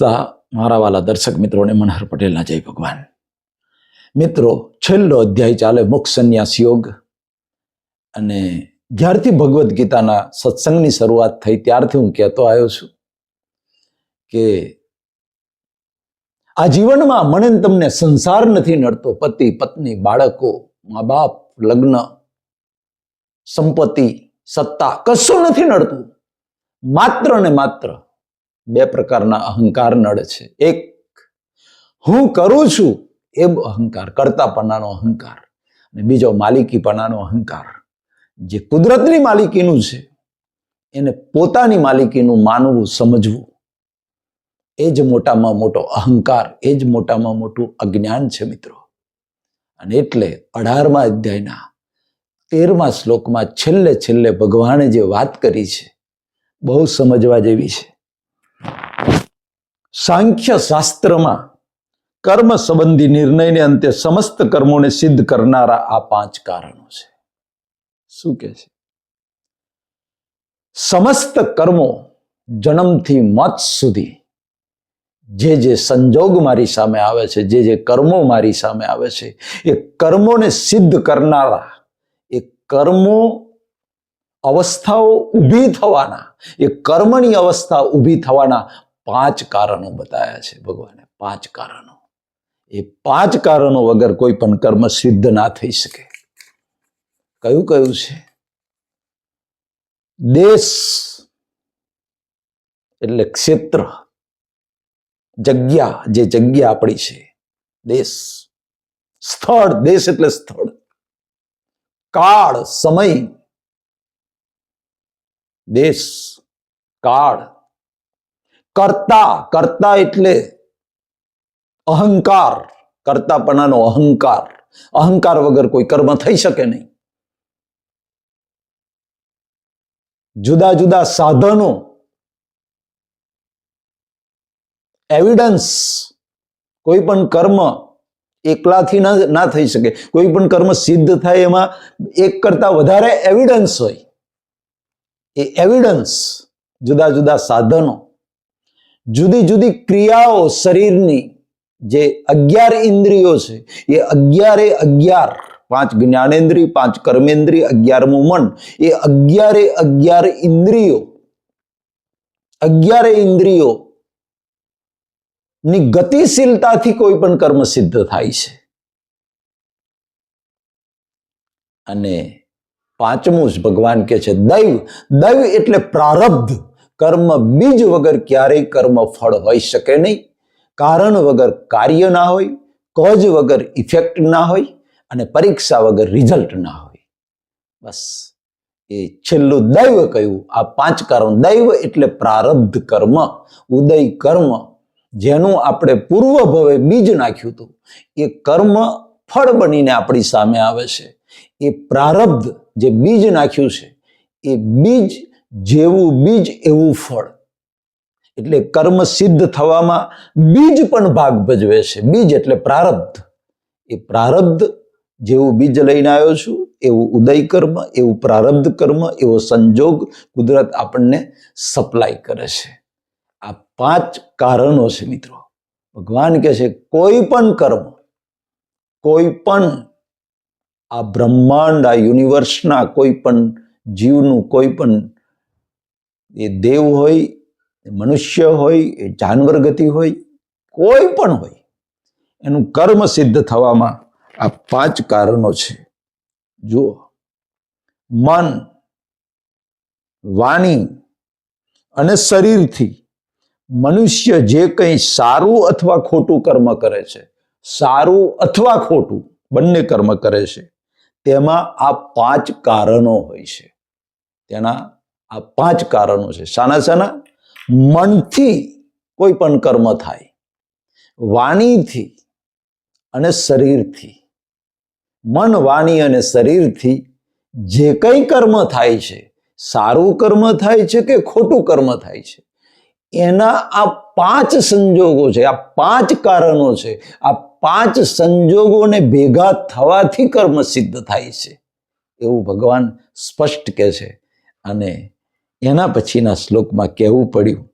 મારા વાલા દર્શક મિત્રોને મનહર પટેલના જય ભગવાન. મિત્રો, છેલ્લો અધ્યાય ચાલે મોક્ષ સંન્યાસ યોગ, અને જ્યારથી ભગવદ્ ગીતાના સત્સંગની શરૂઆત થઈ ત્યારથી હું કહેતો આવ્યો છું કે આ જીવનમાં મને ને તમને સંસાર નથી નડતો. પતિ પત્ની, બાળકો, મા બાપ, લગ્ન, સંપત્તિ, સત્તા કશું નથી નડતું. માત્ર ને માત્ર બે પ્રકારના અહંકાર નડે છે. એક, હું કરું છું એ અહંકાર, કરતાપણાનો અહંકાર, અને બીજો માલિકીપણાનો અહંકાર. જે કુદરતની માલિકીનું છે એને પોતાની માલિકીનું માનવું, સમજવું, એ જ મોટામાં મોટો અહંકાર, એ જ મોટામાં મોટું અજ્ઞાન છે મિત્રો. અને એટલે 18મા અધ્યાયના 13મા શ્લોકમાં છેલ્લે ભગવાને જે વાત કરી છે બહુ સમજવા જેવી છે. સાંખ્ય શાસ્ત્રમાં કર્મ સંબંધી નિર્ણયને અંતે સમસ્ત કર્મોને સિદ્ધ કરનારા આ 5 કારણો છે. શું કે છે? સમસ્ત કર્મો, જન્મથી મોત સુધી જે સંજોગ મારી સામે આવે છે, જે કર્મો મારી સામે આવે છે, એ કર્મોને સિદ્ધ કરનારા, એ કર્મો અવસ્થાઓ ઊભી થવાના, એ કર્મની અવસ્થા ઊભી થવાના 5 કારણો બતાવ્યા છે ભગવાને. 5 કારણો. એ 5 કારણો વગર કોઈ પણ કર્મ સિદ્ધ ના થઈ શકે. કયું કયું છે? દેશ એટલે ક્ષેત્ર, જગ્યા, જે જગ્યા આપણી છે, દેશ. સ્થળ, દેશ એટલે સ્થળ. કાળ, સમય, દેશ, કાળ. કર્તા એટલે અહંકાર, કર્તાપણાનો અહંકાર. અહંકાર વગર કોઈ કર્મ થઈ શકે નહીં. જુદા જુદા સાધનો, એવિડન્સ. કોઈ પણ કર્મ એકલાથી ના થઈ શકે. કોઈ પણ કર્મ સિદ્ધ થાય એમાં એક કરતા વધારે એવિડન્સ હોય. એ એવિડન્સ, જુદા જુદા સાધનો, જુદી જુદી ક્રિયાઓ શરીરની, જે 11 ઇન્દ્રિયો છે, એ 11 5 જ્ઞાનેન્દ્રિય, 5 કર્મેન્દ્રિય, 11મું મન, એ 11 ઇન્દ્રિયો, 11 ઇન્દ્રિયો ની ગતિશીલતાથી કોઈ પણ કર્મ સિદ્ધ થાય છે. અને 5મું જ ભગવાન કહે છે દૈવ. દૈવ એટલે પ્રારબ્ધ. કર્મ બીજ વગર ક્યારેય કર્મ ફળ હોઈ શકે નહીં. કારણ વગર કાર્ય ના હોય, કોઝ વગર ઇફેક્ટ ના હોય, અને પરીક્ષા વગર રિઝલ્ટ ના હોય. બસ એ છેલ્લું દૈવ કહ્યું. આ 5 કારણ. દૈવ એટલે પ્રારબ્ધ કર્મ, ઉદય કર્મ, જેનું આપણે પૂર્વ ભવે બીજ નાખ્યું હતું, એ કર્મ ફળ બનીને આપણી સામે આવે છે. એ પ્રારબ્ધ જે બીજ નાખ્યું છે, એ બીજ જેવું બીજ એવું ફળ. એટલે કર્મ સિદ્ધ થવામાં બીજ પણ ભાગ ભજવે છે. બીજ એટલે પ્રારબ્ધ. એ પ્રારબ્ધ જેવું બીજ લઈને આવ્યો છું, એવું ઉદય કર્મ, એવું પ્રારબ્ધ કર્મ, એવો સંજોગ કુદરત આપણને સપ્લાય કરે છે. આ 5 કારણો છે મિત્રો. ભગવાન કહે છે કોઈ પણ કર્મ, કોઈ પણ આ બ્રહ્માંડ, આ યુનિવર્સના કોઈ પણ જીવનું, કોઈ પણ, એ દેવ હોય, એ મનુષ્ય હોય, એ જાનવર ગતિ હોય, કોઈ પણ હોય, એનું કર્મ સિદ્ધ થવામાં આ 5 કારણો છે. જુઓ, મન, વાણી અને શરીરથી મનુષ્ય જે કંઈ સારું અથવા ખોટું કર્મ કરે છે, સારું અથવા ખોટું બંને કર્મ કરે છે, તેમાં આ 5 કારણો હોય છે. તેના આ 5 કારણો છે. શાના શાના? મનથી કોઈ પણ કર્મ થાય, વાણીથી અને શરીરથી. મન, વાણી અને શરીરથી જે કંઈ કર્મ થાય છે, સારું કર્મ થાય છે કે ખોટું કર્મ થાય છે, એના આ 5 સંજોગો છે, આ 5 કારણો છે. આ 5 સંજોગોને ભેગા થવાથી કર્મ સિદ્ધ થાય છે, એવું ભગવાન સ્પષ્ટ કહે છે. અને એના પછીના શ્લોકમાં કહેવું પડ્યું,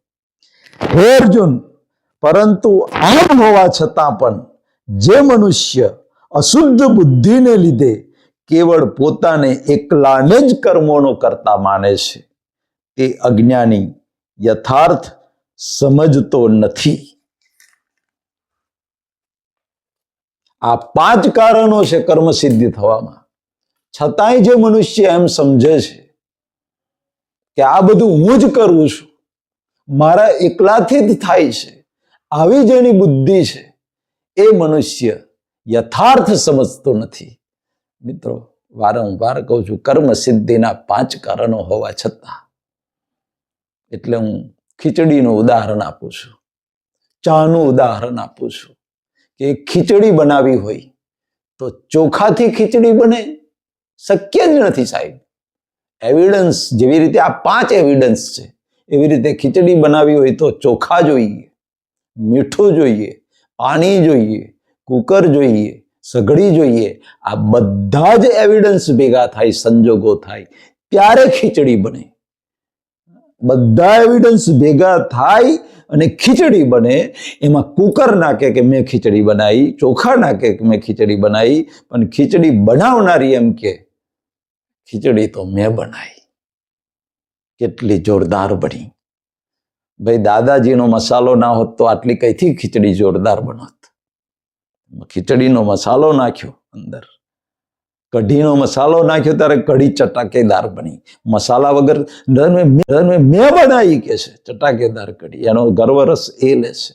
હે અર્જુન, પરંતુ આમ હોવા છતાં પણ જે મનુષ્ય અશુદ્ધ બુદ્ધિને લીધે કેવળ પોતાને એકલાને જ કર્મોનો કરતા માને છે તે અજ્ઞાની યથાર્થ સમજતો નથી. આ 5 કારણો છે કર્મ સિદ્ધિ થવામાં. છતાંય જે મનુષ્ય એમ સમજે છે કે આ બધું હું જ કરું છું, મારા એકલાથી જ થાય છે, આવી જેની બુદ્ધિ છે, એ મનુષ્ય યથાર્થ સમજતો નથી. મિત્રો, વારંવાર કહું છું, કર્મ સિદ્ધિના 5 કારણો હોવા છતાં, એટલે હું ખીચડીનું ઉદાહરણ આપું છું, ચાનું ઉદાહરણ આપું છું કે ખીચડી બનાવી હોય તો ચોખાથી ખીચડી બને? શક્ય જ નથી સાહેબ. એવિડન્સ જેવી રીતે આ 5 એવિડન્સ છે, એવી રીતે ખીચડી બનાવી હોય તો ચોખા જોઈએ, મીઠું જોઈએ, પાણી જોઈએ, કુકર જોઈએ, સઘળી જોઈએ. આ બધા જ એવિડન્સ ભેગા થાય, સંજોગો થાય, ત્યારે ખીચડી બને. બધા એવિડન્સ ભેગા થાય અને ખીચડી બને. એમાં કુકર નાખે કે મેં ખીચડી બનાવી, ચોખા નાખે કે મેં ખીચડી બનાવી, પણ ખીચડી બનાવનારી એમ કે ખીચડી તો મેં બનાવી. કેટલી જોરદાર બની. ભાઈ, દાદાજીનો મસાલો ના હોત તો આટલી કઈથી ખીચડી જોરદાર બનત. ખીચડીનો મસાલો નાખ્યો અંદર, કઢીનો મસાલો નાખ્યો ત્યારે કઢી ચટાકેદાર બની. મસાલા વગર મેં બનાવી કે છે ચટાકેદાર કઢી, એનો ગર્વરસ એ લે છે.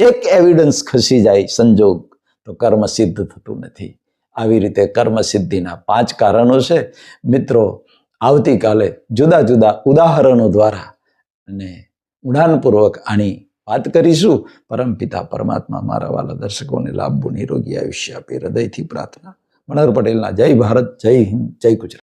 એક એવિડન્સ ખસી જાય સંજોગ તો કર્મ સિદ્ધ થતું નથી. આવી રીતે કર્મ સિદ્ધિના 5 કારણો છે. મિત્રો, આવતીકાલે જુદા જુદા ઉદાહરણો દ્વારા અને ઊંડાણપૂર્વક આની વાત કરીશું. પરમપિતા પરમાત્મા મારા વાલા દર્શકોને લાભવું, નિરોગી આયુષ્ય આપે, હૃદયથી પ્રાર્થના. મનોહર પટેલના જય ભારત, જય હિન્દ, જય ગુજરાત.